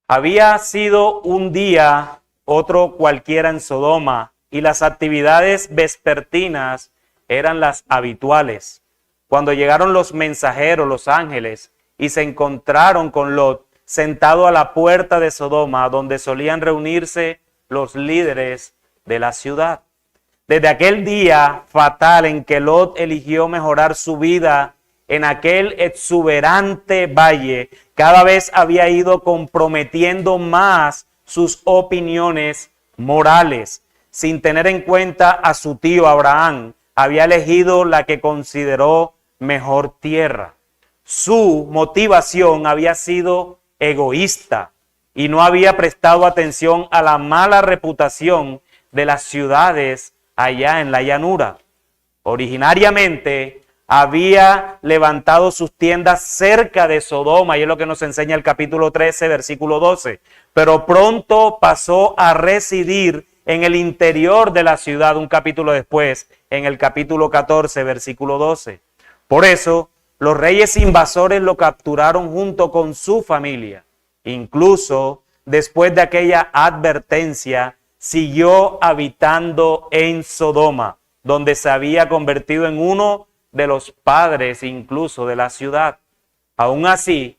Había sido un día, otro cualquiera en Sodoma, y las actividades vespertinas eran las habituales. Cuando llegaron los mensajeros, los ángeles, y se encontraron con Lot sentado a la puerta de Sodoma, donde solían reunirse los líderes de la ciudad. Desde aquel día fatal en que Lot eligió mejorar su vida en aquel exuberante valle, cada vez había ido comprometiendo más sus opiniones morales. Sin tener en cuenta a su tío Abraham, había elegido la que consideró mejor tierra. Su motivación había sido egoísta y no había prestado atención a la mala reputación de las ciudades allá en la llanura. Originariamente había levantado sus tiendas cerca de Sodoma, y es lo que nos enseña el capítulo 13, versículo 12. Pero pronto pasó a residir en el interior de la ciudad, un capítulo después, en el capítulo 14, versículo 12. Por eso, los reyes invasores lo capturaron junto con su familia. Incluso después de aquella advertencia, siguió habitando en Sodoma, donde se había convertido en uno de los padres incluso de la ciudad. Aún así,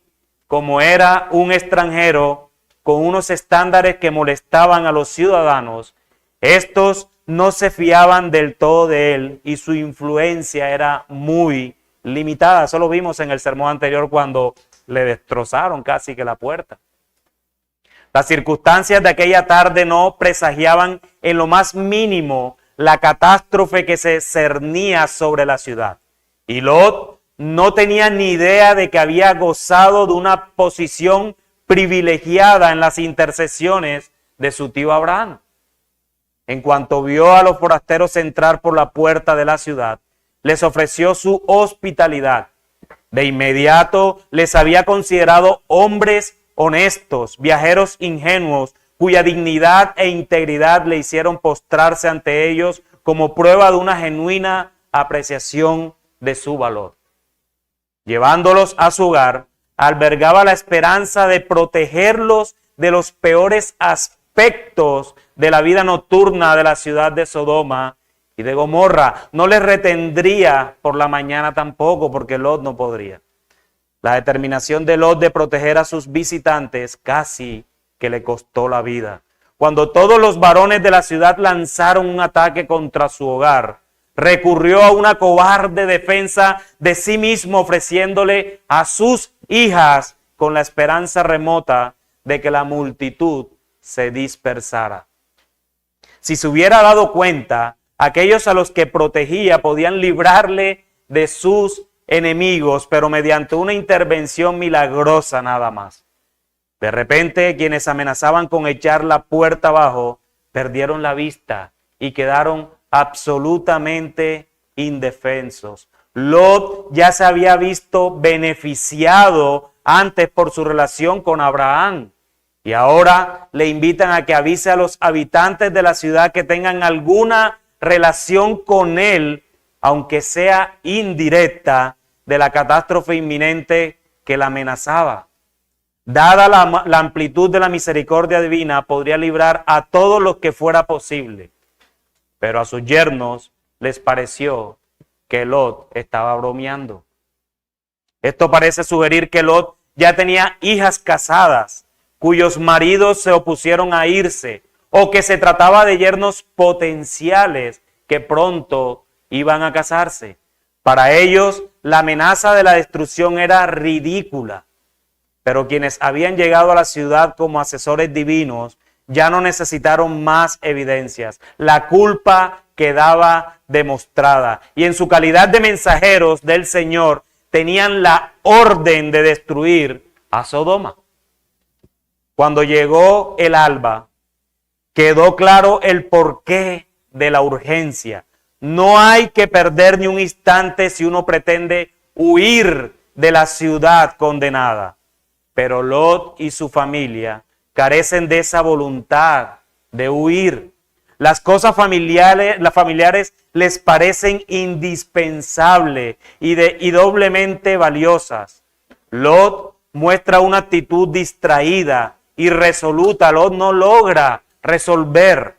como era un extranjero con unos estándares que molestaban a los ciudadanos, estos no se fiaban del todo de él y su influencia era muy limitada. Eso lo vimos en el sermón anterior cuando le destrozaron casi que la puerta. Las circunstancias de aquella tarde no presagiaban en lo más mínimo la catástrofe que se cernía sobre la ciudad. Y Lot no tenía ni idea de que había gozado de una posición privilegiada en las intercesiones de su tío Abraham. En cuanto vio a los forasteros entrar por la puerta de la ciudad, les ofreció su hospitalidad. De inmediato les había considerado hombres honestos, viajeros ingenuos, cuya dignidad e integridad le hicieron postrarse ante ellos como prueba de una genuina apreciación de su valor. Llevándolos a su hogar, albergaba la esperanza de protegerlos de los peores aspectos de la vida nocturna de la ciudad de Sodoma y de Gomorra. No les retendría por la mañana tampoco, porque Lot no podría. La determinación de Lot de proteger a sus visitantes casi que le costó la vida. Cuando todos los varones de la ciudad lanzaron un ataque contra su hogar, recurrió a una cobarde defensa de sí mismo, ofreciéndole a sus hijas con la esperanza remota de que la multitud se dispersara. Si se hubiera dado cuenta, aquellos a los que protegía podían librarle de sus enemigos, pero mediante una intervención milagrosa nada más. De repente, quienes amenazaban con echar la puerta abajo, perdieron la vista y quedaron absolutamente indefensos. Lot ya se había visto beneficiado antes por su relación con Abraham, y ahora le invitan a que avise a los habitantes de la ciudad que tengan alguna relación con él, aunque sea indirecta, de la catástrofe inminente que la amenazaba. Dada la amplitud de la misericordia divina, podría librar a todos los que fuera posible. Pero a sus yernos les pareció que Lot estaba bromeando. Esto parece sugerir que Lot ya tenía hijas casadas, cuyos maridos se opusieron a irse, o que se trataba de yernos potenciales que pronto iban a casarse. Para ellos, la amenaza de la destrucción era ridícula. Pero quienes habían llegado a la ciudad como asesores divinos ya no necesitaron más evidencias. La culpa quedaba demostrada. Y en su calidad de mensajeros del Señor, tenían la orden de destruir a Sodoma. Cuando llegó el alba, quedó claro el porqué de la urgencia. No hay que perder ni un instante si uno pretende huir de la ciudad condenada. Pero Lot y su familia carecen de esa voluntad de huir. Las cosas familiares les parecen indispensables y doblemente valiosas. Lot muestra una actitud distraída, irresoluta. Lot no logra resolver.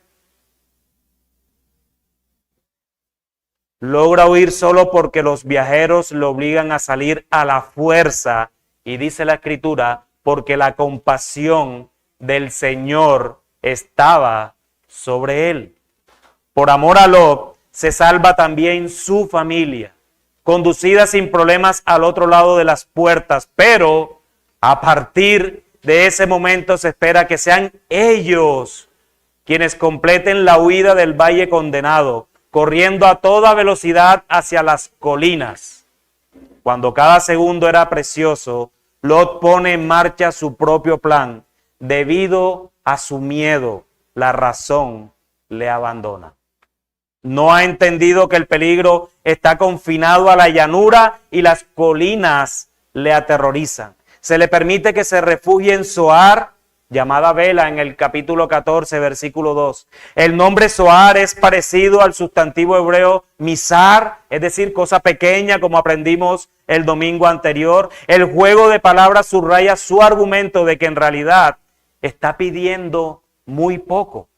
Logra huir solo porque los viajeros lo obligan a salir a la fuerza. Y dice la Escritura, porque la compasión del Señor estaba sobre él. Por amor a Lot, se salva también su familia, conducida sin problemas al otro lado de las puertas, pero a partir de ese momento se espera que sean ellos quienes completen la huida del valle condenado, corriendo a toda velocidad hacia las colinas. Cuando cada segundo era precioso, Lot pone en marcha su propio plan. Debido a su miedo, la razón le abandona. No ha entendido que el peligro está confinado a la llanura y las colinas le aterrorizan. Se le permite que se refugie en Zoar, llamada Bela en el capítulo 14, versículo 2. El nombre Zoar es parecido al sustantivo hebreo misar, es decir, cosa pequeña, como aprendimos el domingo anterior. El juego de palabras subraya su argumento de que en realidad está pidiendo muy poco.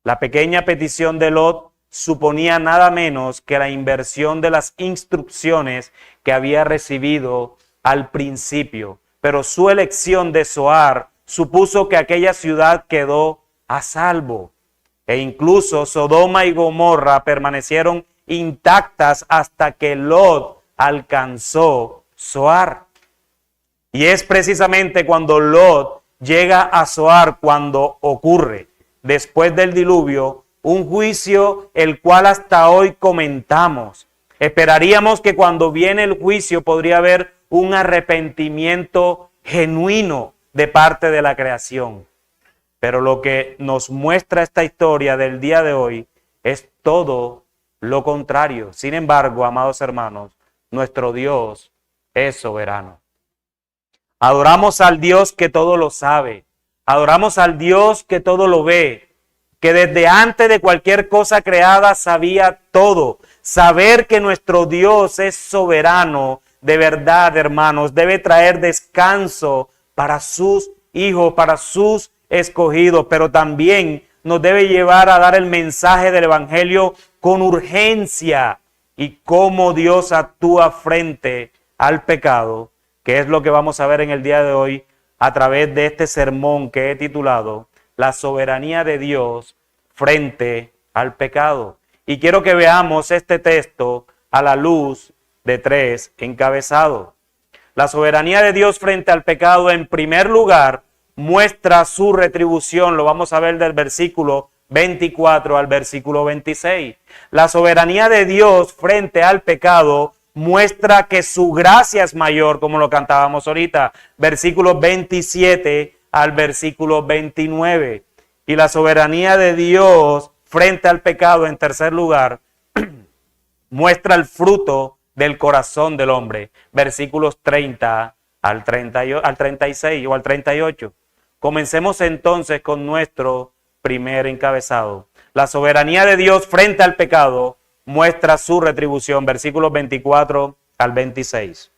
La pequeña petición de Lot suponía nada menos que la inversión de las instrucciones que había recibido al principio. Pero su elección de Zoar supuso que aquella ciudad quedó a salvo. E incluso Sodoma y Gomorra permanecieron intactas hasta que Lot alcanzó Zoar. Y es precisamente cuando Lot llega a Zoar cuando ocurre, después del diluvio, un juicio el cual hasta hoy comentamos. Esperaríamos que cuando viene el juicio podría haber un arrepentimiento genuino de parte de la creación. Pero lo que nos muestra esta historia del día de hoy es todo lo contrario. Sin embargo, amados hermanos, nuestro Dios es soberano. Adoramos al Dios que todo lo sabe. Adoramos al Dios que todo lo ve, que desde antes de cualquier cosa creada sabía todo. Saber que nuestro Dios es soberano, de verdad, hermanos, debe traer descanso para sus hijos, para sus escogidos, pero también nos debe llevar a dar el mensaje del Evangelio con urgencia y cómo Dios actúa frente al pecado, que es lo que vamos a ver en el día de hoy a través de este sermón que he titulado La soberanía de Dios frente al pecado. Y quiero que veamos este texto a la luz de tres encabezados. La soberanía de Dios frente al pecado, en primer lugar, muestra su retribución. Lo vamos a ver del versículo 24 al versículo 26. La soberanía de Dios frente al pecado muestra que su gracia es mayor, como lo cantábamos ahorita, versículos 27 al versículo 29. Y la soberanía de Dios frente al pecado, en tercer lugar, muestra el fruto del corazón del hombre, versículos 30 al 36 o al 38. Comencemos entonces con nuestro primer encabezado. La soberanía de Dios frente al pecado muestra su retribución, versículos 24 al 26.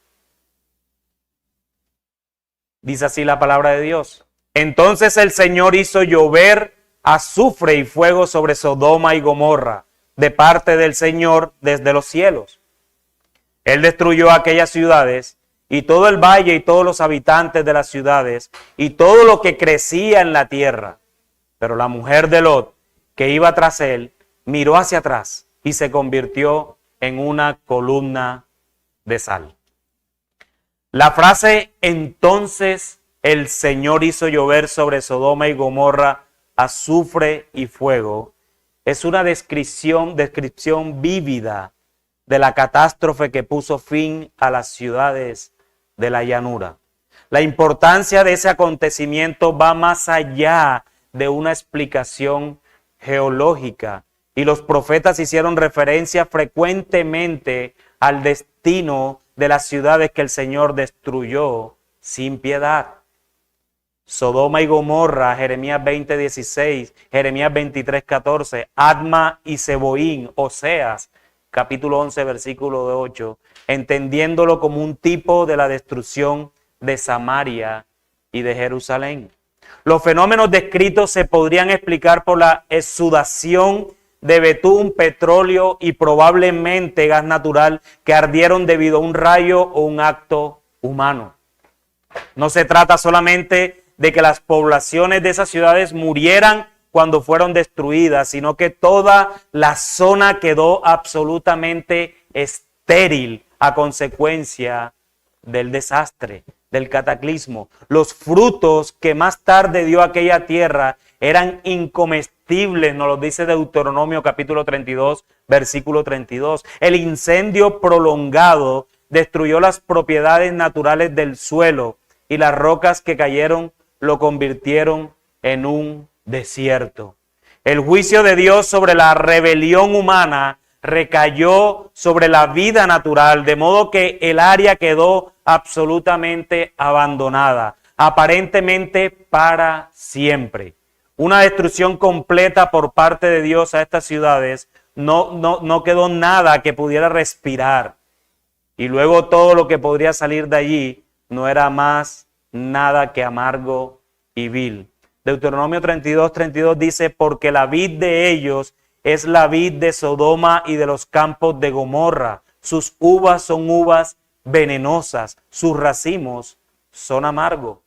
Dice así la palabra de Dios. Entonces el Señor hizo llover azufre y fuego sobre Sodoma y Gomorra, de parte del Señor desde los cielos. Él destruyó aquellas ciudades y todo el valle y todos los habitantes de las ciudades y todo lo que crecía en la tierra. Pero la mujer de Lot, que iba tras él, miró hacia atrás y se convirtió en una columna de sal. La frase entonces el Señor hizo llover sobre Sodoma y Gomorra azufre y fuego es una descripción vívida de la catástrofe que puso fin a las ciudades de la llanura. La importancia de ese acontecimiento va más allá de una explicación geológica y los profetas hicieron referencia frecuentemente al destino de las ciudades que el Señor destruyó sin piedad. Sodoma y Gomorra, Jeremías 20:16, Jeremías 23:14, Adma y Seboín, Oseas, capítulo 11, versículo 8, entendiéndolo como un tipo de la destrucción de Samaria y de Jerusalén. Los fenómenos descritos se podrían explicar por la exudación de betún, petróleo y probablemente gas natural que ardieron debido a un rayo o un acto humano. No se trata solamente de que las poblaciones de esas ciudades murieran cuando fueron destruidas, sino que toda la zona quedó absolutamente estéril a consecuencia del desastre, del cataclismo. Los frutos que más tarde dio aquella tierra eran incomestibles, nos lo dice Deuteronomio capítulo 32, versículo 32. El incendio prolongado destruyó las propiedades naturales del suelo y las rocas que cayeron lo convirtieron en un desierto. El juicio de Dios sobre la rebelión humana recayó sobre la vida natural, de modo que el área quedó absolutamente abandonada, aparentemente para siempre. Una destrucción completa por parte de Dios a estas ciudades, no quedó nada que pudiera respirar. Y luego todo lo que podría salir de allí no era más nada que amargo y vil. Deuteronomio 32:32 dice, porque la vid de ellos es la vid de Sodoma y de los campos de Gomorra. Sus uvas son uvas venenosas, sus racimos son amargos.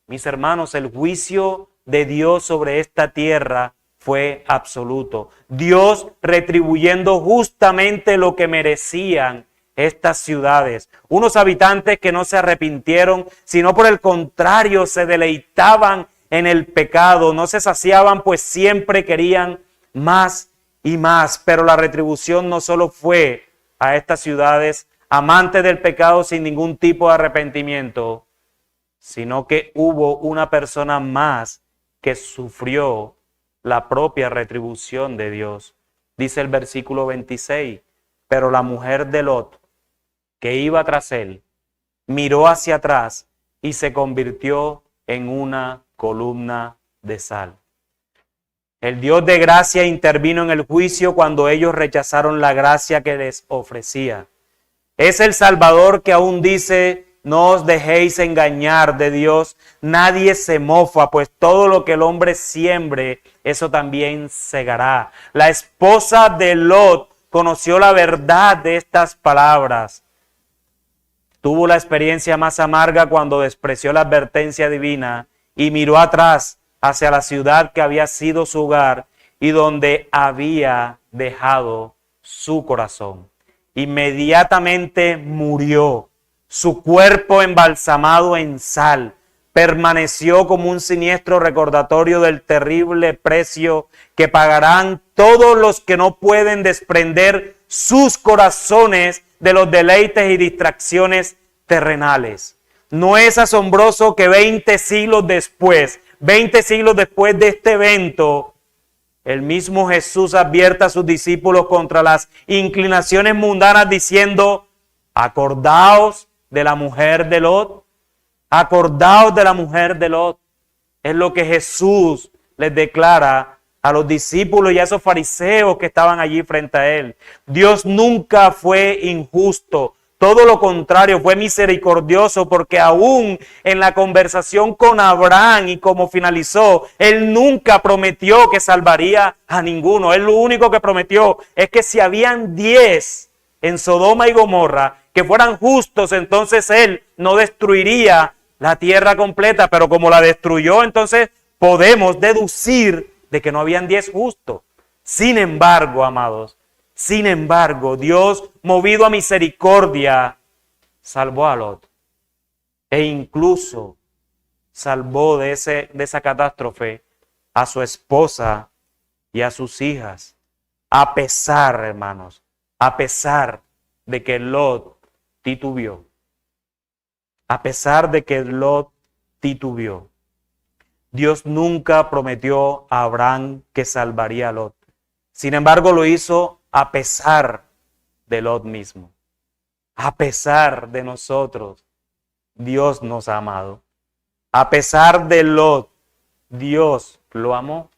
Mis hermanos, el juicio de Dios sobre esta tierra fue absoluto. Dios retribuyendo justamente lo que merecían estas ciudades. Unos habitantes que no se arrepintieron, sino por el contrario se deleitaban en el pecado, no se saciaban, pues siempre querían más y más. Pero la retribución no solo fue a estas ciudades amantes del pecado sin ningún tipo de arrepentimiento, sino que hubo una persona más que sufrió la propia retribución de Dios. Dice el versículo 26, pero la mujer de Lot, que iba tras él, miró hacia atrás y se convirtió en una columna de sal. El Dios de gracia intervino en el juicio cuando ellos rechazaron la gracia que les ofrecía. Es el Salvador que aún dice, no os dejéis engañar de Dios, nadie se mofa, pues todo lo que el hombre siembre, eso también segará. La esposa de Lot conoció la verdad de estas palabras. Tuvo la experiencia más amarga cuando despreció la advertencia divina y miró atrás hacia la ciudad que había sido su hogar y donde había dejado su corazón. Inmediatamente murió. Su cuerpo embalsamado en sal permaneció como un siniestro recordatorio del terrible precio que pagarán todos los que no pueden desprender sus corazones de los deleites y distracciones terrenales. No es asombroso que 20 siglos después de este evento, el mismo Jesús advierta a sus discípulos contra las inclinaciones mundanas diciendo, acordaos de la mujer de Lot, acordaos de la mujer de Lot. Es lo que Jesús les declara a los discípulos y a esos fariseos que estaban allí frente a él. Dios nunca fue injusto, todo lo contrario, fue misericordioso, porque aún en la conversación con Abraham y como finalizó, él nunca prometió que salvaría a ninguno. Él lo único que prometió es que si habían 10 en Sodoma y Gomorra que fueran justos, entonces él no destruiría la tierra completa, pero como la destruyó, entonces podemos deducir de que no habían 10 justos. Sin embargo, amados, Dios, movido a misericordia, salvó a Lot. E incluso salvó de esa catástrofe a su esposa y a sus hijas. A pesar, hermanos, a pesar de que Lot titubeó. A pesar de que Lot titubeó. Dios nunca prometió a Abraham que salvaría a Lot. Sin embargo, lo hizo a pesar de Lot mismo. A pesar de nosotros, Dios nos ha amado. A pesar de Lot, Dios lo amó.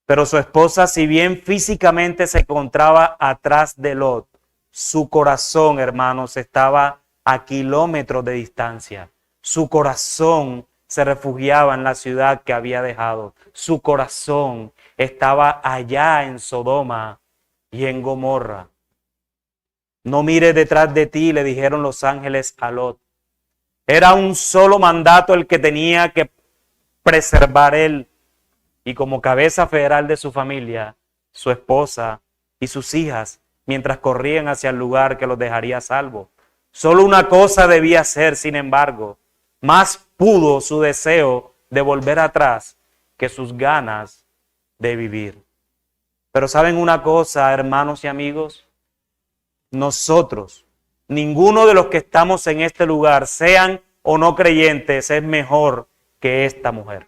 Pero su esposa, si bien físicamente se encontraba atrás de Lot, su corazón, hermanos, estaba a kilómetros de distancia. Su corazón se refugiaba en la ciudad que había dejado. Su corazón estaba allá en Sodoma y en Gomorra. No mires detrás de ti, le dijeron los ángeles a Lot. Era un solo mandato el que tenía que preservar él. Y como cabeza federal de su familia, su esposa y sus hijas, mientras corrían hacia el lugar que los dejaría a salvo. Solo una cosa debía hacer, sin embargo, más pudo su deseo de volver atrás que sus ganas de vivir. Pero ¿saben una cosa, hermanos y amigos? Nosotros, ninguno de los que estamos en este lugar, sean o no creyentes, es mejor que esta mujer.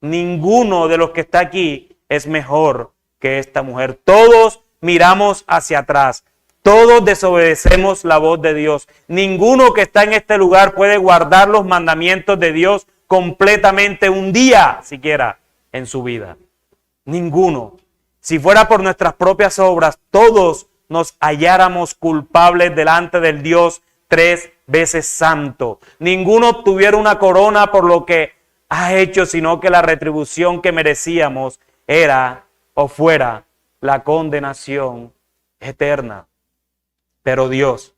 Ninguno de los que está aquí es mejor que esta mujer. Todos miramos hacia atrás. Todos desobedecemos la voz de Dios. Ninguno que está en este lugar puede guardar los mandamientos de Dios completamente un día siquiera en su vida. Ninguno. Si fuera por nuestras propias obras, todos nos halláramos culpables delante del Dios 3 veces santo. Ninguno obtuviera una corona por lo que ha hecho, sino que la retribución que merecíamos era o fuera la condenación eterna. Pero Dios,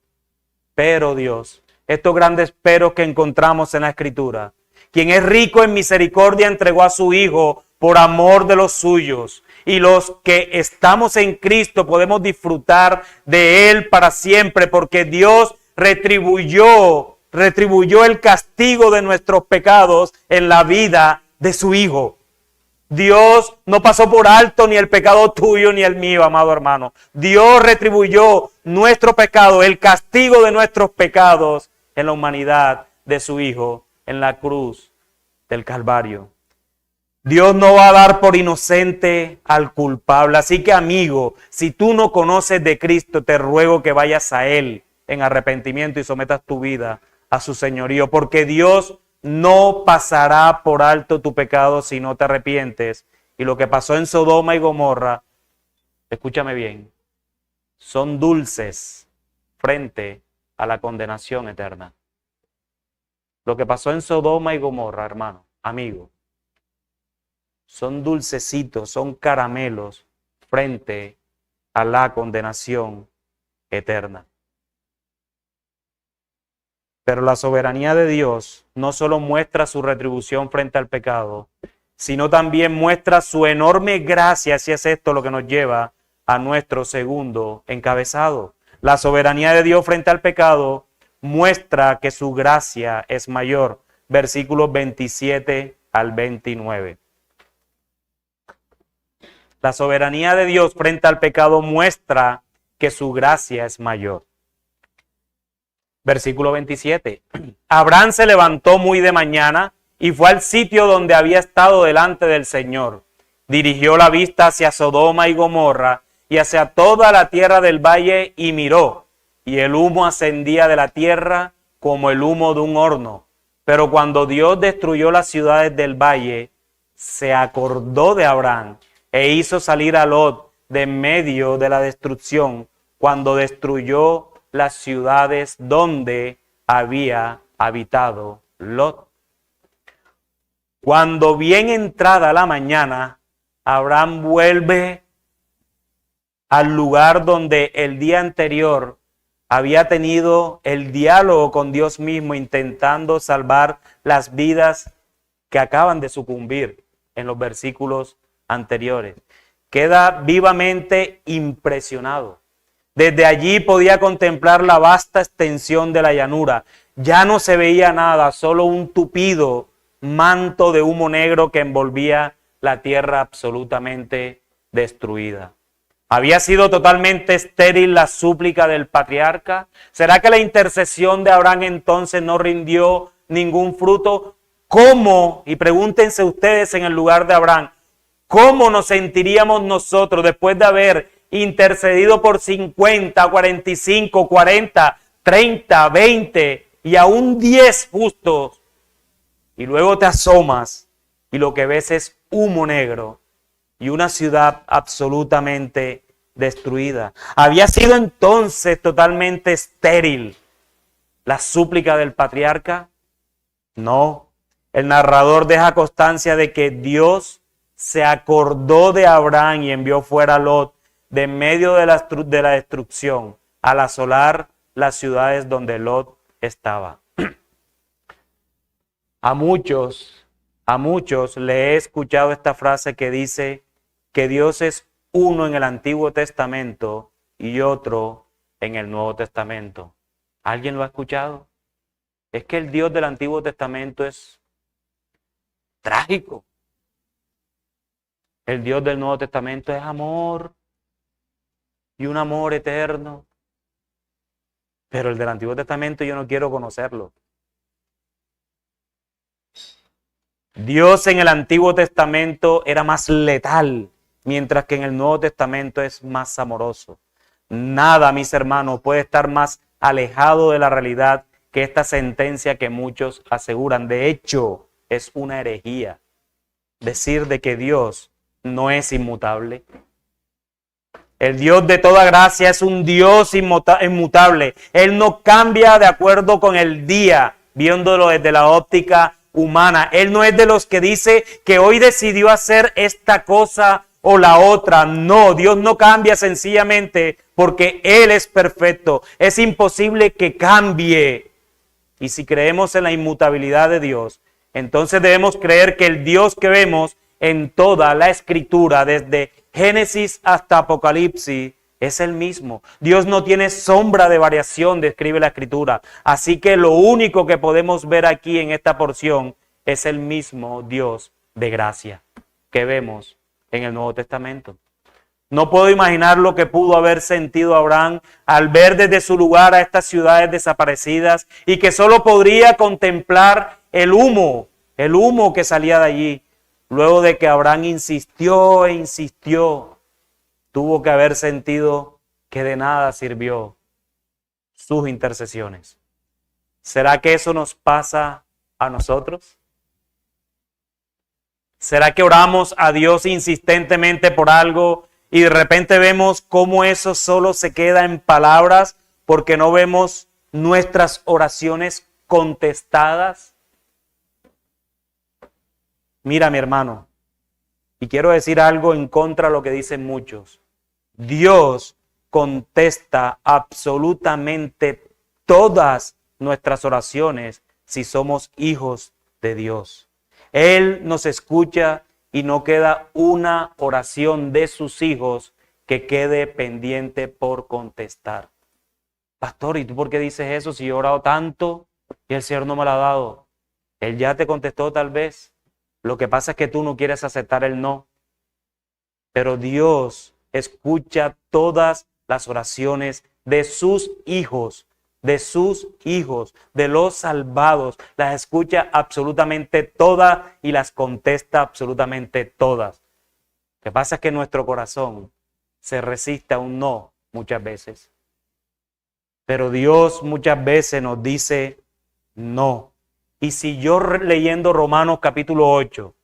estos grandes peros que encontramos en la Escritura, quien es rico en misericordia entregó a su Hijo por amor de los suyos, y los que estamos en Cristo podemos disfrutar de Él para siempre, porque Dios retribuyó el castigo de nuestros pecados en la vida de su Hijo. Dios no pasó por alto ni el pecado tuyo ni el mío, amado hermano. Dios retribuyó nuestro pecado, el castigo de nuestros pecados en la humanidad de su Hijo, en la cruz del Calvario. Dios no va a dar por inocente al culpable. Así que, amigo, si tú no conoces de Cristo, te ruego que vayas a Él en arrepentimiento y sometas tu vida a su señorío, porque Dios no pasará por alto tu pecado si no te arrepientes. Y lo que pasó en Sodoma y Gomorra, escúchame bien, son dulces frente a la condenación eterna. Lo que pasó en Sodoma y Gomorra, hermano, amigo, son dulcecitos, son caramelos frente a la condenación eterna. Pero la soberanía de Dios no solo muestra su retribución frente al pecado, sino también muestra su enorme gracia, si es esto lo que nos lleva a nuestro segundo encabezado. La soberanía de Dios frente al pecado muestra que su gracia es mayor. Versículos 27 al 29. La soberanía de Dios frente al pecado muestra que su gracia es mayor. Versículo 27. Abraham se levantó muy de mañana y fue al sitio donde había estado delante del Señor. Dirigió la vista hacia Sodoma y Gomorra y hacia toda la tierra del valle y miró. Y el humo ascendía de la tierra como el humo de un horno. Pero cuando Dios destruyó las ciudades del valle, se acordó de Abraham e hizo salir a Lot de en medio de la destrucción cuando destruyó las ciudades donde había habitado Lot. Cuando bien entrada la mañana, Abraham vuelve al lugar donde el día anterior había tenido el diálogo con Dios mismo, intentando salvar las vidas que acaban de sucumbir en los versículos anteriores. Queda vivamente impresionado. Desde allí podía contemplar la vasta extensión de la llanura. Ya no se veía nada, solo un tupido manto de humo negro que envolvía la tierra absolutamente destruida. ¿Había sido totalmente estéril la súplica del patriarca? ¿Será que la intercesión de Abraham entonces no rindió ningún fruto? ¿Cómo? Y pregúntense ustedes en el lugar de Abraham, ¿Cómo nos sentiríamos nosotros después de haber intercedido por 50, 45, 40, 30, 20 y aún 10 justos? Y luego te asomas y lo que ves es humo negro y una ciudad absolutamente destruida. ¿Había sido entonces totalmente estéril la súplica del patriarca? No. El narrador deja constancia de que Dios se acordó de Abraham y envió fuera a Lot de en medio de la destrucción al asolar las ciudades donde Lot estaba. A muchos le he escuchado esta frase que dice que Dios es uno en el Antiguo Testamento y otro en el Nuevo Testamento. ¿Alguien lo ha escuchado? Es que el Dios del Antiguo Testamento es trágico. El Dios del Nuevo Testamento es amor y un amor eterno. Pero el del Antiguo Testamento yo no quiero conocerlo. Dios en el Antiguo Testamento era más letal, mientras que en el Nuevo Testamento es más amoroso. Nada, mis hermanos, puede estar más alejado de la realidad que esta sentencia que muchos aseguran. De hecho, es una herejía decir de que Dios no es inmutable. El Dios de toda gracia es un Dios inmutable. Él no cambia de acuerdo con el día, viéndolo desde la óptica humana. Él no es de los que dice que hoy decidió hacer esta cosa o la otra. No, Dios no cambia sencillamente porque Él es perfecto. Es imposible que cambie. Y si creemos en la inmutabilidad de Dios, entonces debemos creer que el Dios que vemos en toda la Escritura, desde Génesis hasta Apocalipsis, es el mismo. Dios no tiene sombra de variación, describe la Escritura. Así que lo único que podemos ver aquí en esta porción es el mismo Dios de gracia que vemos en el Nuevo Testamento. No puedo imaginar lo que pudo haber sentido Abraham al ver desde su lugar a estas ciudades desaparecidas y que solo podría contemplar el humo que salía de allí. Luego de que Abraham insistió e insistió, tuvo que haber sentido que de nada sirvió sus intercesiones. ¿Será que eso nos pasa a nosotros? ¿Será que oramos a Dios insistentemente por algo y de repente vemos cómo eso solo se queda en palabras porque no vemos nuestras oraciones contestadas? Mira, mi hermano, y quiero decir algo en contra de lo que dicen muchos. Dios contesta absolutamente todas nuestras oraciones si somos hijos de Dios. Él nos escucha y no queda una oración de sus hijos que quede pendiente por contestar. Pastor, ¿y tú por qué dices eso si yo he orado tanto y el Señor no me lo ha dado? Él ya te contestó tal vez. Lo que pasa es que tú no quieres aceptar el no. Pero Dios escucha todas las oraciones de sus hijos, de los salvados. Las escucha absolutamente todas y las contesta absolutamente todas. Lo que pasa es que nuestro corazón se resiste a un no muchas veces. Pero Dios muchas veces nos dice no. Y si yo leyendo Romanos capítulo 8,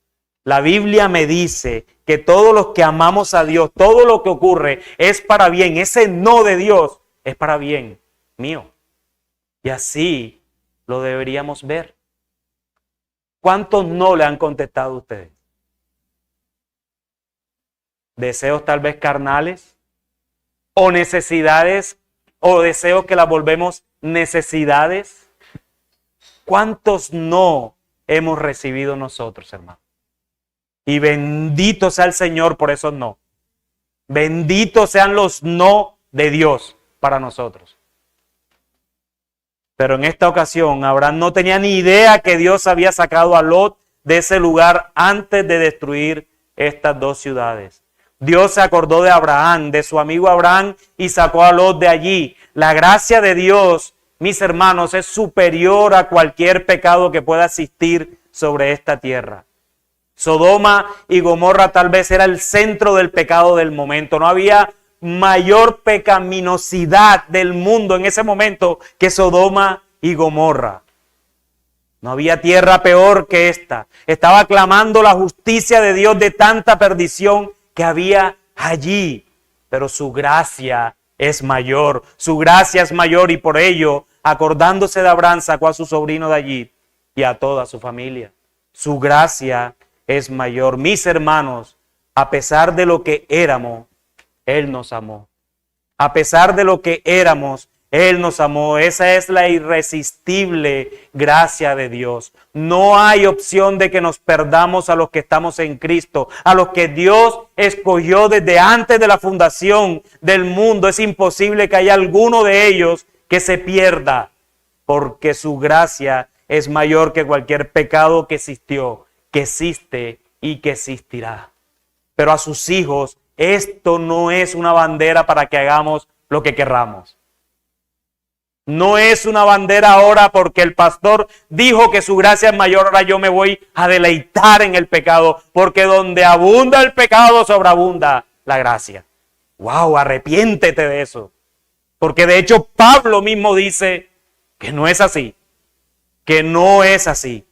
la Biblia me dice que todos los que amamos a Dios, todo lo que ocurre es para bien, ese no de Dios es para bien mío. Y así lo deberíamos ver. ¿Cuántos no le han contestado a ustedes? ¿Deseos tal vez carnales? ¿O necesidades? ¿O deseos que las volvemos necesidades? ¿Cuántos no hemos recibido nosotros, hermano? Y bendito sea el Señor por esos no. Benditos sean los no de Dios para nosotros. Pero en esta ocasión, Abraham no tenía ni idea que Dios había sacado a Lot de ese lugar antes de destruir estas dos ciudades. Dios se acordó de Abraham, de su amigo Abraham, y sacó a Lot de allí. La gracia de Dios, mis hermanos, es superior a cualquier pecado que pueda existir sobre esta tierra. Sodoma y Gomorra tal vez era el centro del pecado del momento. No había mayor pecaminosidad del mundo en ese momento que Sodoma y Gomorra. No había tierra peor que esta. Estaba clamando la justicia de Dios de tanta perdición que había allí. Pero su gracia es mayor. Su gracia es mayor y por ello, acordándose de Abraham, sacó a su sobrino de allí y a toda su familia. Su gracia es mayor. Mis hermanos, a pesar de lo que éramos, Él nos amó. A pesar de lo que éramos, Él nos amó. Esa es la irresistible gracia de Dios. No hay opción de que nos perdamos a los que estamos en Cristo, a los que Dios escogió desde antes de la fundación del mundo. Es imposible que haya alguno de ellos que se pierda, porque su gracia es mayor que cualquier pecado que existió, que existe y que existirá. Pero a sus hijos, esto no es una bandera para que hagamos lo que querramos. No es una bandera ahora porque el pastor dijo que su gracia es mayor, ahora yo me voy a deleitar en el pecado, porque donde abunda el pecado, sobreabunda la gracia. ¡Wow! Arrepiéntete de eso. Porque de hecho Pablo mismo dice que no es así. Que no es así.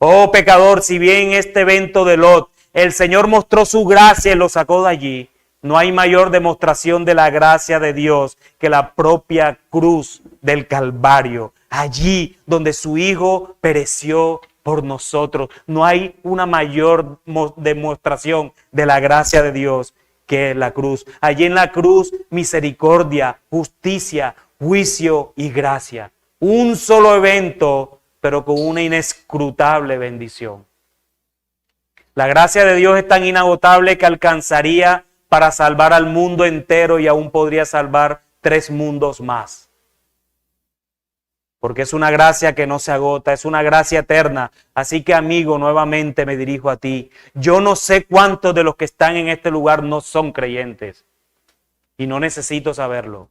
Oh pecador, si bien este evento de Lot, el Señor mostró su gracia y lo sacó de allí, no hay mayor demostración de la gracia de Dios que la propia cruz del Calvario. Allí donde su Hijo pereció por nosotros. No hay una mayor demostración de la gracia de Dios que la cruz. Allí en la cruz, misericordia, justicia, juicio y gracia. Un solo evento, pero con una inescrutable bendición. La gracia de Dios es tan inagotable que alcanzaría para salvar al mundo entero y aún podría salvar 3 mundos más. Porque es una gracia que no se agota, es una gracia eterna. Así que, amigo, nuevamente me dirijo a ti. Yo no sé cuántos de los que están en este lugar no son creyentes. Y no necesito saberlo.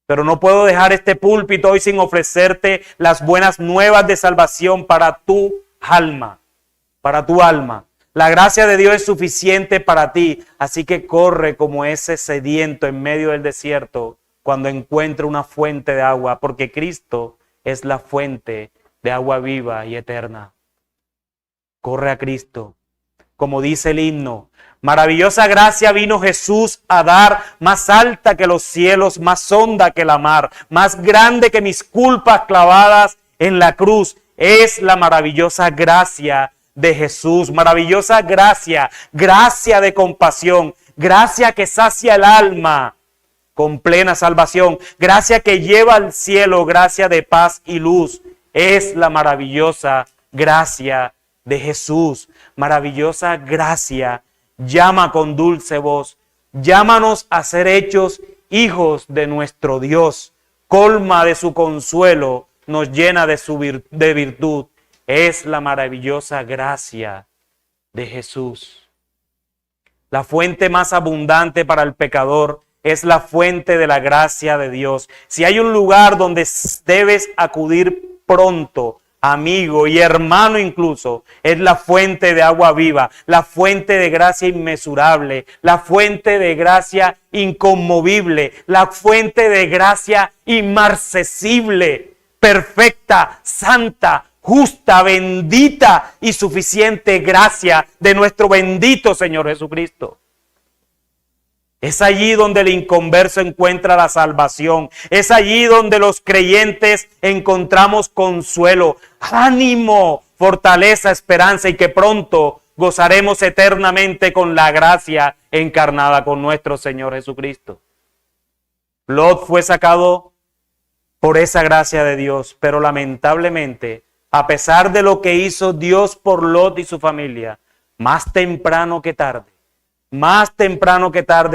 Pero no puedo dejar este púlpito hoy sin ofrecerte las buenas nuevas de salvación para tu alma. Para tu alma. La gracia de Dios es suficiente para ti, así que corre como ese sediento en medio del desierto cuando encuentre una fuente de agua, porque Cristo es la fuente de agua viva y eterna. Corre a Cristo, como dice el himno. Maravillosa gracia vino Jesús a dar, más alta que los cielos, más honda que la mar, más grande que mis culpas clavadas en la cruz. Es la maravillosa gracia de Jesús, maravillosa gracia, gracia de compasión, gracia que sacia el alma con plena salvación, gracia que lleva al cielo, gracia de paz y luz. Es la maravillosa gracia de Jesús, maravillosa gracia. Llama con dulce voz, llámanos a ser hechos hijos de nuestro Dios, colma de su consuelo, nos llena de virtud. Es la maravillosa gracia de Jesús. La fuente más abundante para el pecador es la fuente de la gracia de Dios. Si hay un lugar donde debes acudir pronto, amigo y hermano incluso, es la fuente de agua viva, la fuente de gracia inmesurable, la fuente de gracia inconmovible, la fuente de gracia inmarcesible, perfecta, santa, justa, bendita y suficiente gracia de nuestro bendito Señor Jesucristo. Es allí donde el inconverso encuentra la salvación. Es allí donde los creyentes encontramos consuelo, ánimo, fortaleza, esperanza y que pronto gozaremos eternamente con la gracia encarnada con nuestro Señor Jesucristo. Lot fue sacado por esa gracia de Dios, pero lamentablemente, a pesar de lo que hizo Dios por Lot y su familia, más temprano que tarde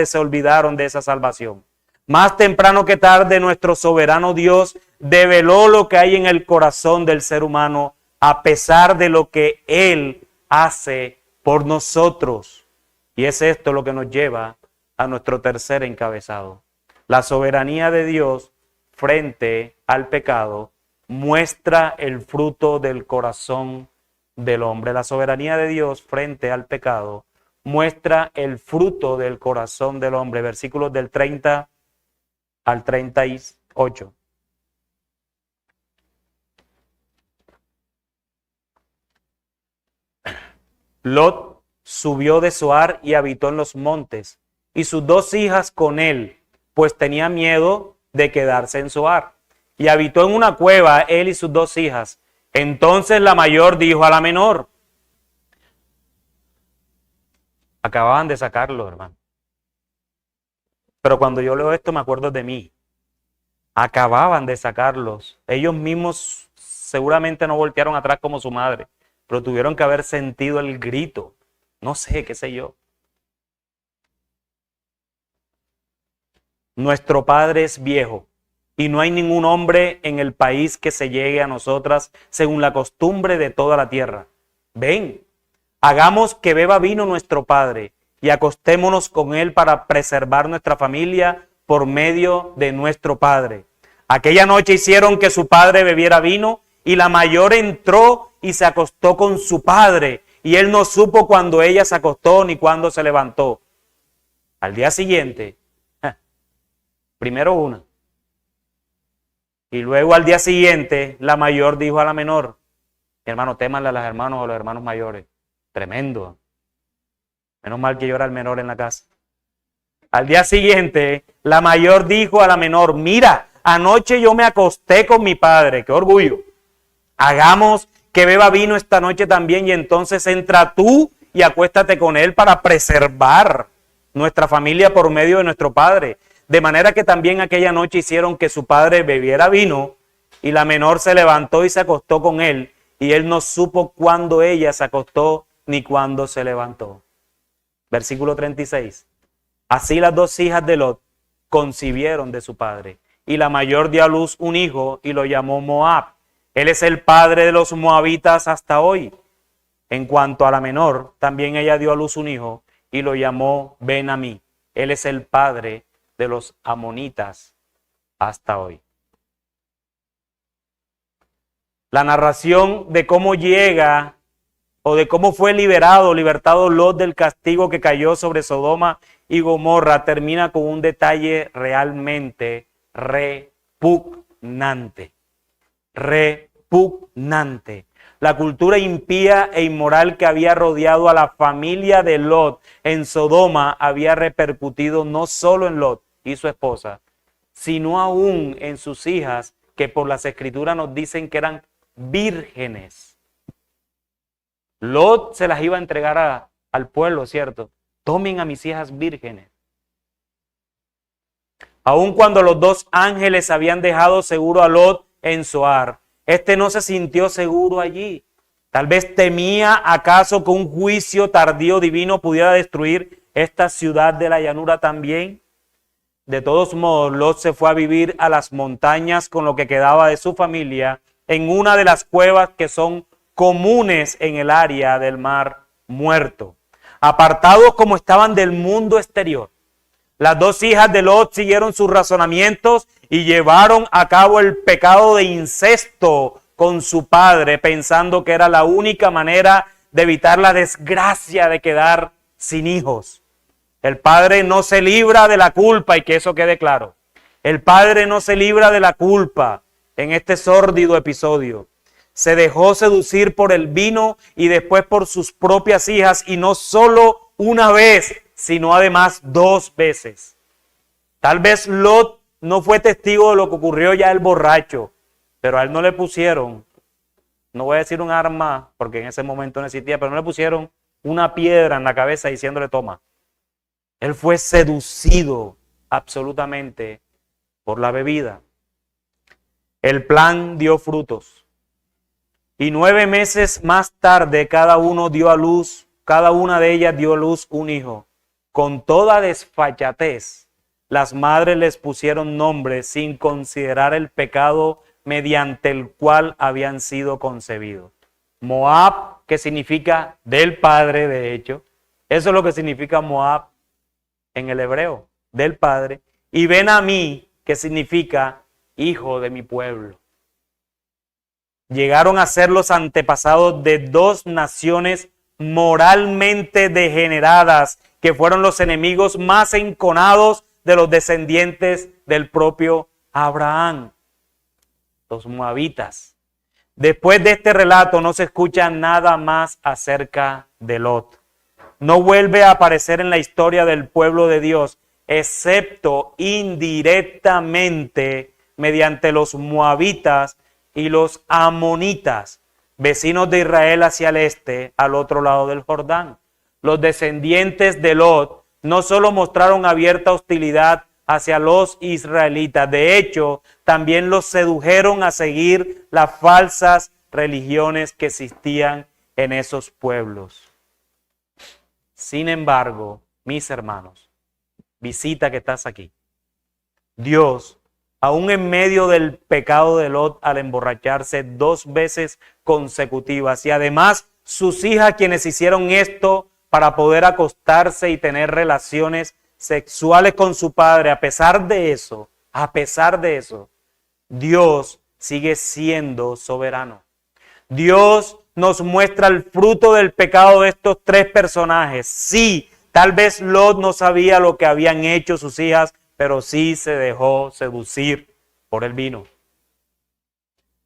se olvidaron de esa salvación. Más temprano que tarde nuestro soberano Dios develó lo que hay en el corazón del ser humano a pesar de lo que Él hace por nosotros. Y es esto lo que nos lleva a nuestro tercer encabezado. La soberanía de Dios frente al pecado muestra el fruto del corazón del hombre. La soberanía de Dios frente al pecado muestra el fruto del corazón del hombre. Versículos del 30 al 38. Lot subió de Zoar y habitó en los montes, y sus 2 hijas con él, pues tenía miedo de quedarse en Zoar. Y habitó en una cueva él y sus 2 hijas. Entonces la mayor dijo a la menor. Acababan de sacarlo, hermano. Pero cuando yo leo esto me acuerdo de mí. Acababan de sacarlos. Ellos mismos seguramente no voltearon atrás como su madre, pero tuvieron que haber sentido el grito. No sé, qué sé yo. Nuestro padre es viejo y no hay ningún hombre en el país que se llegue a nosotras según la costumbre de toda la tierra. Ven, hagamos que beba vino nuestro padre y acostémonos con él para preservar nuestra familia por medio de nuestro padre. Aquella noche hicieron que su padre bebiera vino y la mayor entró y se acostó con su padre y él no supo cuándo ella se acostó ni cuándo se levantó. Al día siguiente, primero una y luego al día siguiente la mayor dijo a la menor, mi hermano, témanle a los hermanos o a los hermanos mayores. Tremendo. Menos mal que yo era el menor en la casa. Al día siguiente, la mayor dijo a la menor, mira, anoche yo me acosté con mi padre, qué orgullo. Hagamos que beba vino esta noche también y entonces entra tú y acuéstate con él para preservar nuestra familia por medio de nuestro padre. De manera que también aquella noche hicieron que su padre bebiera vino y la menor se levantó y se acostó con él y él no supo cuándo ella se acostó ni cuándo se levantó. Versículo 36. Así las 2 hijas de Lot concibieron de su padre y la mayor dio a luz un hijo y lo llamó Moab. Él es el padre de los moabitas hasta hoy. En cuanto a la menor, también ella dio a luz un hijo y lo llamó Ben-Amí. Él es el padre de los amonitas hasta hoy. La narración de cómo llega o de cómo fue libertado Lot del castigo que cayó sobre Sodoma y Gomorra termina con un detalle realmente repugnante. Repugnante. La cultura impía e inmoral que había rodeado a la familia de Lot en Sodoma había repercutido no solo en Lot y su esposa, sino aún en sus hijas, que por las escrituras nos dicen que eran vírgenes. Lot se las iba a entregar al pueblo, ¿cierto? Tomen a mis hijas vírgenes. Aun cuando los 2 ángeles habían dejado seguro a Lot en Zoar, este no se sintió seguro allí. Tal vez temía acaso que un juicio tardío divino pudiera destruir esta ciudad de la llanura también. De todos modos, Lot se fue a vivir a las montañas con lo que quedaba de su familia en una de las cuevas que son comunes en el área del Mar Muerto. Apartados como estaban del mundo exterior, las 2 hijas de Lot siguieron sus razonamientos y llevaron a cabo el pecado de incesto con su padre, pensando que era la única manera de evitar la desgracia de quedar sin hijos. El padre no se libra de la culpa, y que eso quede claro. El padre no se libra de la culpa en este sórdido episodio. Se dejó seducir por el vino y después por sus propias hijas, y no solo una vez, sino además 2 veces. Tal vez Lot no fue testigo de lo que ocurrió ya el borracho, pero a él no le pusieron, no voy a decir un arma porque en ese momento no existía, pero no le pusieron una piedra en la cabeza diciéndole toma. Él fue seducido absolutamente por la bebida. El plan dio frutos. Y 9 meses más tarde cada una de ellas dio a luz un hijo. Con toda desfachatez, las madres les pusieron nombres sin considerar el pecado mediante el cual habían sido concebidos. Moab, que significa del padre, de hecho. Eso es lo que significa Moab en el hebreo, del padre. Y Ben-Amí, que significa hijo de mi pueblo. llegaron a ser los antepasados de dos naciones moralmente degeneradas, que fueron los enemigos más enconados de los descendientes del propio Abraham, los moabitas. Después de este relato no se escucha nada más acerca de Lot. No vuelve a aparecer en la historia del pueblo de Dios, excepto indirectamente mediante los moabitas y los amonitas, vecinos de Israel hacia el este, al otro lado del Jordán. Los descendientes de Lot no solo mostraron abierta hostilidad hacia los israelitas, de hecho, también los sedujeron a seguir las falsas religiones que existían en esos pueblos. Sin embargo, mis hermanos, visita que estás aquí, Dios, aún en medio del pecado de Lot al emborracharse 2 veces consecutivas, y además sus hijas quienes hicieron esto para poder acostarse y tener relaciones sexuales con su padre, a pesar de eso, Dios sigue siendo soberano. Dios nos muestra el fruto del pecado de estos 3 personajes. Sí, tal vez Lot no sabía lo que habían hecho sus hijas, pero sí se dejó seducir por el vino.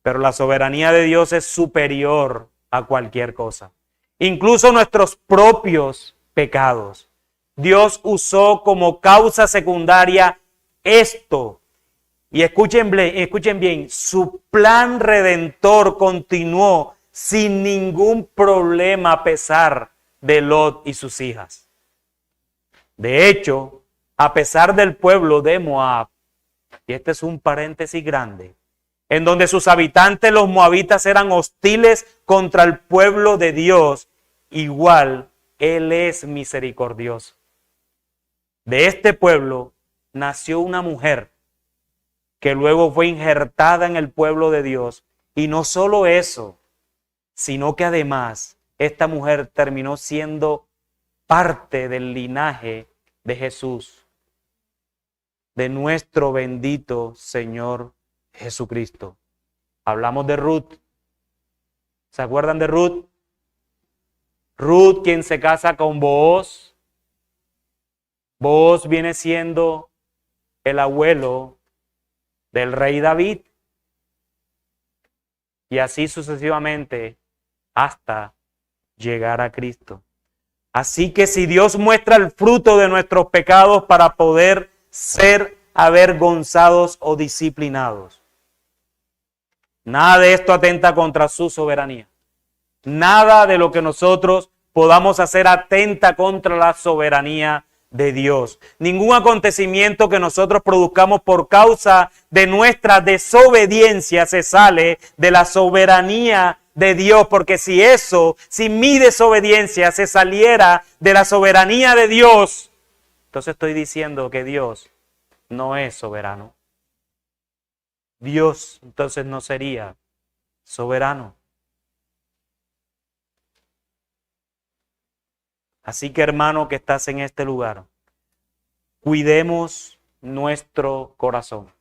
Pero la soberanía de Dios es superior a cualquier cosa, incluso nuestros propios pecados. Dios usó como causa secundaria esto. Y escuchen bien, su plan redentor continuó sin ningún problema a pesar de Lot y sus hijas. De hecho, a pesar del pueblo de Moab, y este es un paréntesis grande, en donde sus habitantes, los moabitas, eran hostiles contra el pueblo de Dios, igual Él es misericordioso. De este pueblo nació una mujer que luego fue injertada en el pueblo de Dios. Y no solo eso, sino que además esta mujer terminó siendo parte del linaje de Jesús, de nuestro bendito Señor Jesucristo. Hablamos de Ruth. ¿Se acuerdan de Ruth? Ruth, quien se casa con Booz. Booz viene siendo el abuelo del rey David, y así sucesivamente hasta llegar a Cristo. Así que si Dios muestra el fruto de nuestros pecados para poder ser avergonzados o disciplinados, nada de esto atenta contra su soberanía. Nada de lo que nosotros podamos hacer atenta contra la soberanía de Dios. Ningún acontecimiento que nosotros produzcamos por causa de nuestra desobediencia se sale de la soberanía de Dios, porque si mi desobediencia se saliera de la soberanía de Dios, entonces estoy diciendo que Dios no es soberano. Dios entonces no sería soberano. Así que, hermano que estás en este lugar, cuidemos nuestro corazón.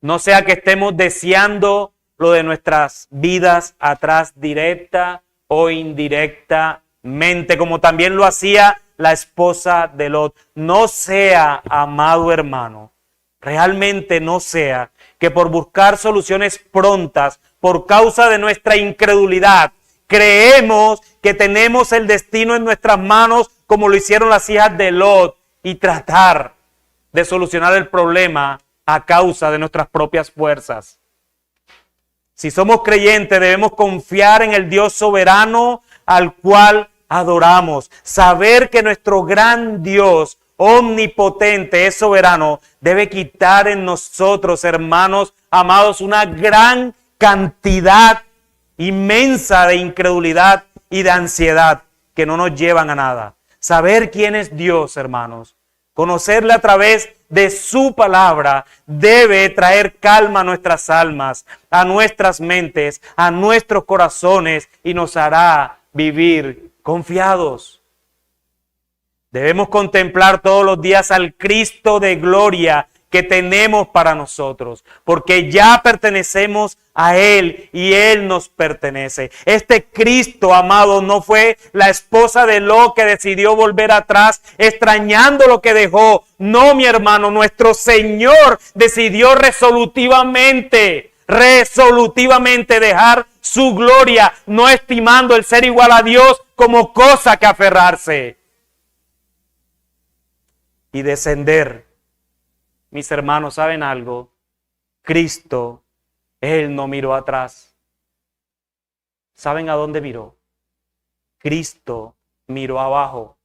No sea que estemos deseando lo de nuestras vidas atrás, directa o indirectamente, como también lo hacía la esposa de Lot. No sea, amado hermano, realmente no sea que por buscar soluciones prontas, por causa de nuestra incredulidad, creemos que tenemos el destino en nuestras manos, como lo hicieron las hijas de Lot, y tratar de solucionar el problema a causa de nuestras propias fuerzas. Si somos creyentes, debemos confiar en el Dios soberano al cual adoramos. Saber que nuestro gran Dios omnipotente es soberano debe quitar en nosotros, hermanos amados, una gran cantidad inmensa de incredulidad y de ansiedad que no nos llevan a nada. Saber quién es Dios, hermanos, conocerle a través de su palabra, debe traer calma a nuestras almas, a nuestras mentes, a nuestros corazones, y nos hará vivir confiados. Debemos contemplar todos los días al Cristo de gloria que tenemos para nosotros, porque ya pertenecemos a Él y Él nos pertenece. Este Cristo, amado, no fue la esposa de Lot que decidió volver atrás extrañando lo que dejó. No, mi hermano, nuestro Señor decidió resolutivamente dejar su gloria, no estimando el ser igual a Dios como cosa que aferrarse. Y descender. Mis hermanos, ¿saben algo? Cristo, Él no miró atrás. ¿Saben a dónde miró? Cristo miró abajo.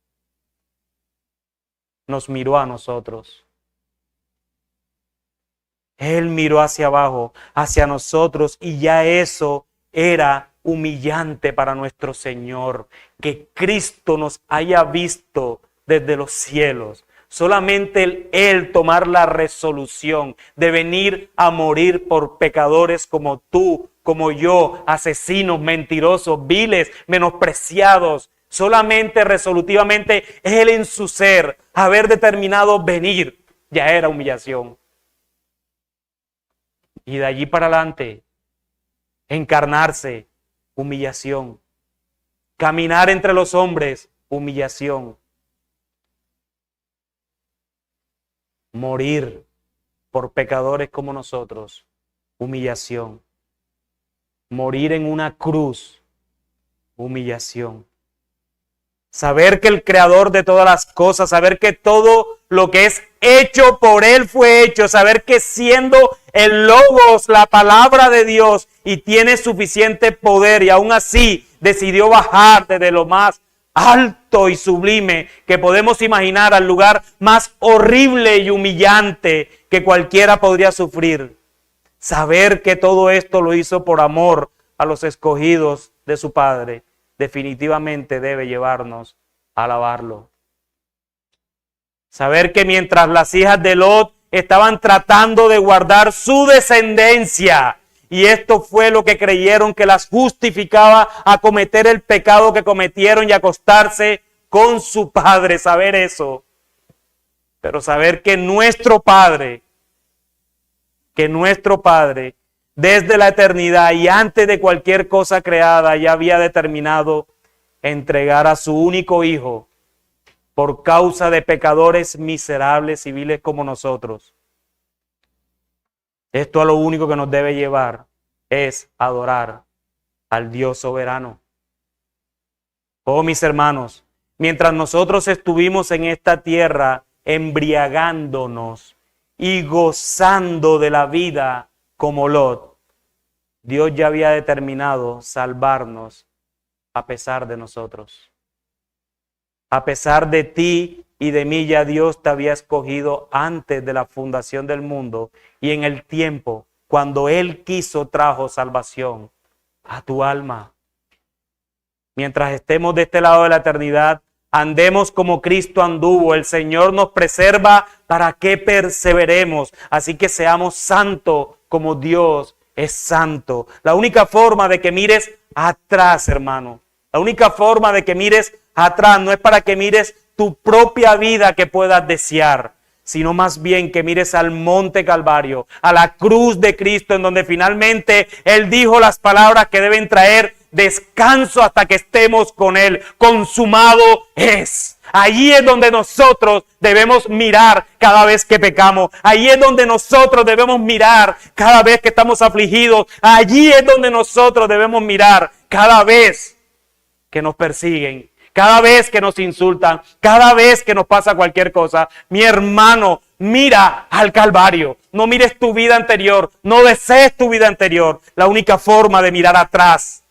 Nos miró a nosotros. Él miró hacia abajo, hacia nosotros, y ya eso era humillante para nuestro Señor. Que Cristo nos haya visto desde los cielos. Solamente Él tomar la resolución de venir a morir por pecadores como tú, como yo, asesinos, mentirosos, viles, menospreciados. Solamente resolutivamente Él en su ser haber determinado venir, ya era humillación. Y de allí para adelante, encarnarse, humillación. Caminar entre los hombres, humillación. Morir por pecadores como nosotros, humillación. Morir en una cruz, humillación. Saber que el creador de todas las cosas, saber que todo lo que es hecho por Él fue hecho, saber que siendo el Logos, la palabra de Dios, y tiene suficiente poder y aún así decidió bajar desde lo más alto y sublime que podemos imaginar al lugar más horrible y humillante que cualquiera podría sufrir. Saber que todo esto lo hizo por amor a los escogidos de su Padre, definitivamente debe llevarnos a alabarlo. Saber que mientras las hijas de Lot estaban tratando de guardar su descendencia, y esto fue lo que creyeron que las justificaba a cometer el pecado que cometieron y acostarse con su padre. Saber eso. Pero saber que nuestro Padre, desde la eternidad y antes de cualquier cosa creada, ya había determinado entregar a su único Hijo por causa de pecadores miserables y viles como nosotros. Esto a lo único que nos debe llevar es adorar al Dios soberano. Oh, mis hermanos, mientras nosotros estuvimos en esta tierra embriagándonos y gozando de la vida como Lot, Dios ya había determinado salvarnos a pesar de nosotros. A pesar de ti y de mí, ya Dios te había escogido antes de la fundación del mundo, y en el tiempo, cuando Él quiso, trajo salvación a tu alma. Mientras estemos de este lado de la eternidad, andemos como Cristo anduvo. El Señor nos preserva para que perseveremos. Así que seamos santos como Dios es santo. La única forma de que mires atrás, hermano, la única forma de que mires atrás no es para que mires tu propia vida que puedas desear, sino más bien que mires al monte Calvario, a la cruz de Cristo, en donde finalmente Él dijo las palabras que deben traer descanso hasta que estemos con Él. Consumado es. Allí es donde nosotros debemos mirar cada vez que pecamos. Allí es donde nosotros debemos mirar cada vez que estamos afligidos. Allí es donde nosotros debemos mirar cada vez que nos persiguen, cada vez que nos insultan, cada vez que nos pasa cualquier cosa. Mi hermano, mira al Calvario. No mires tu vida anterior, no desees tu vida anterior. La única forma de mirar atrás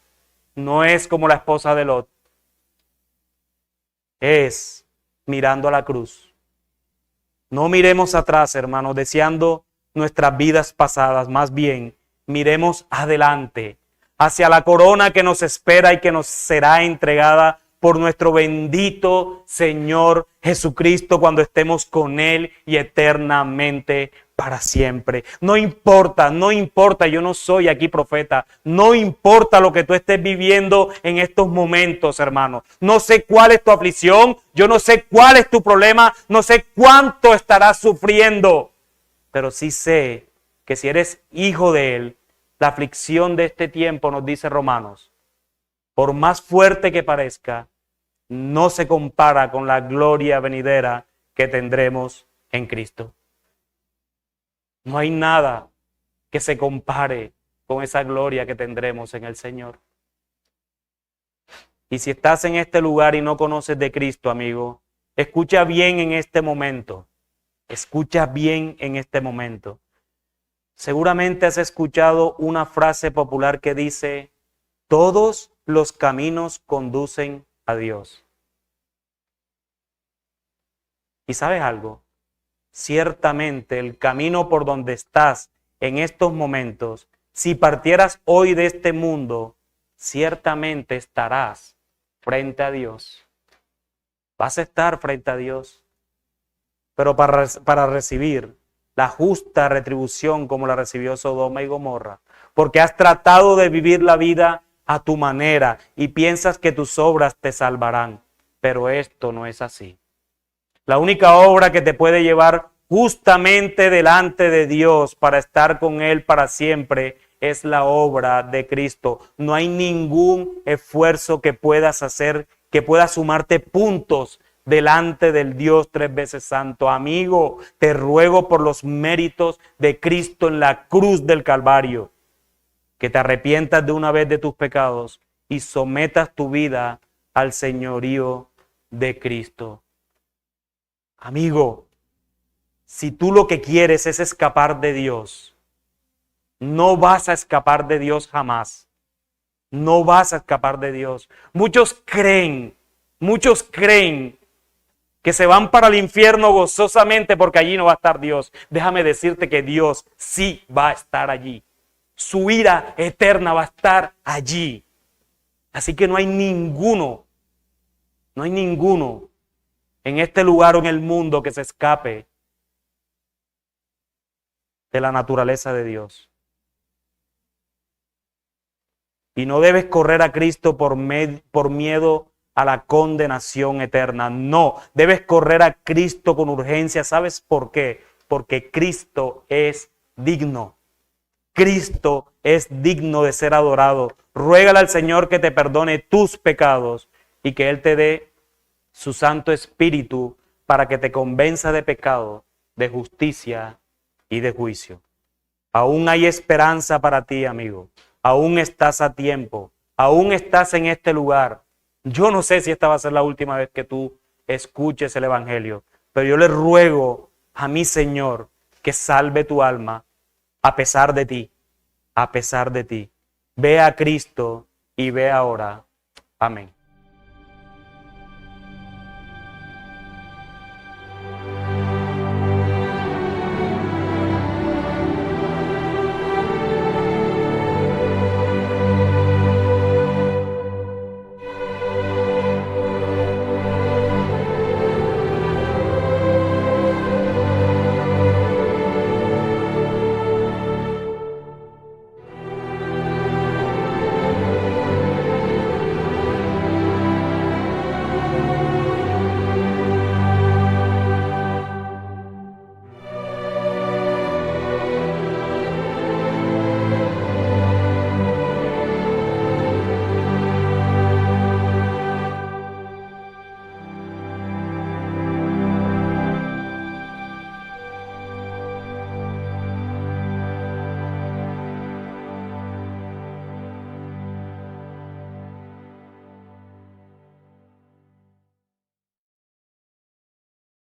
no es como la esposa de Lot, es mirando a la cruz. No miremos atrás, hermanos, deseando nuestras vidas pasadas. Más bien, miremos adelante, hacia la corona que nos espera y que nos será entregada por nuestro bendito Señor Jesucristo cuando estemos con Él y eternamente para siempre. No importa, yo no soy aquí profeta, no importa lo que tú estés viviendo en estos momentos, hermano. No sé cuál es tu aflicción, yo no sé cuál es tu problema, no sé cuánto estarás sufriendo. pero sí sé que si eres hijo de Él, la aflicción de este tiempo, nos dice Romanos, por más fuerte que parezca, no se compara con la gloria venidera que tendremos en Cristo. No hay nada que se compare con esa gloria que tendremos en el Señor. Y si estás en este lugar y no conoces de Cristo, amigo, escucha bien en este momento. Escucha bien en este momento. Seguramente has escuchado una frase popular que dice, todos los caminos conducen a Dios. ¿Y sabes algo? Ciertamente el camino por donde estás en estos momentos, si partieras hoy de este mundo, ciertamente estarás frente a Dios. Vas a estar frente a Dios. Pero para recibir la justa retribución como la recibió Sodoma y Gomorra, porque has tratado de vivir la vida a tu manera y piensas que tus obras te salvarán, pero esto no es así. La única obra que te puede llevar justamente delante de Dios para estar con Él para siempre es la obra de Cristo. No hay ningún esfuerzo que puedas hacer que pueda sumarte puntos delante del Dios tres veces santo. Amigo, te ruego por los méritos de Cristo en la cruz del Calvario, que te arrepientas de una vez de tus pecados y sometas tu vida al señorío de Cristo. Amigo, si tú lo que quieres es escapar de Dios, no vas a escapar de Dios jamás. No vas a escapar de Dios. Muchos creen que se van para el infierno gozosamente porque allí no va a estar Dios. Déjame decirte que Dios sí va a estar allí. Su ira eterna va a estar allí. Así que no hay ninguno en este lugar o en el mundo que se escape de la naturaleza de Dios. Y no debes correr a Cristo por miedo a la condenación eterna. No, debes correr a Cristo con urgencia. ¿Sabes por qué? Porque Cristo es digno. Cristo es digno de ser adorado. Ruégale al Señor que te perdone tus pecados y que Él te dé su Santo Espíritu para que te convenza de pecado, de justicia y de juicio. Aún hay esperanza para ti, amigo. Aún estás a tiempo. Aún estás en este lugar. Yo no sé si esta va a ser la última vez que tú escuches el Evangelio, pero yo le ruego a mi Señor que salve tu alma a pesar de ti. A pesar de ti. Ve a Cristo y ve ahora. Amén.